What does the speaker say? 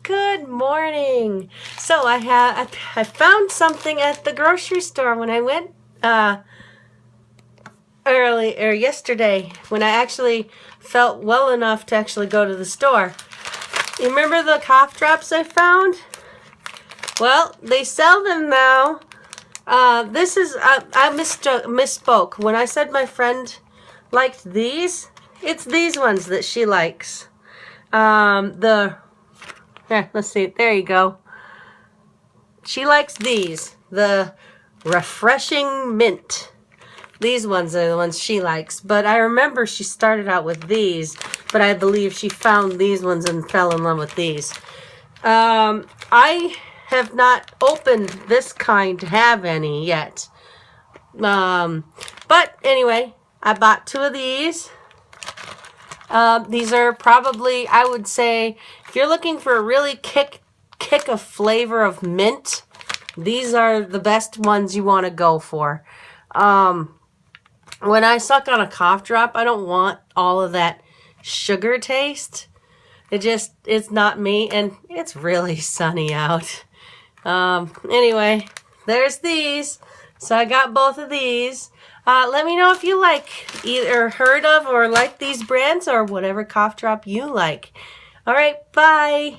Good morning. So I found something at the grocery store when I went yesterday, when I actually felt well enough to actually go to the store. You remember the cough drops I found? Well, they sell them now. This is I misspoke when I said my friend liked these. It's these ones that she likes. Let's see. There you go. She likes these. The refreshing mint. These ones are the ones she likes. But I remember she started out with these. But I believe she found these ones and fell in love with these. I have not opened this kind to have any yet. But anyway, I bought 2 of these. These are probably, I would say, if you're looking for a really kick of flavor of mint, these are the best ones you want to go for. When I suck on a cough drop, I don't want all of that sugar taste. It's not me, and it's really sunny out. Anyway, there's these. So I got both of these. Let me know if you like either heard of or like these brands or whatever cough drop you like. All right, bye.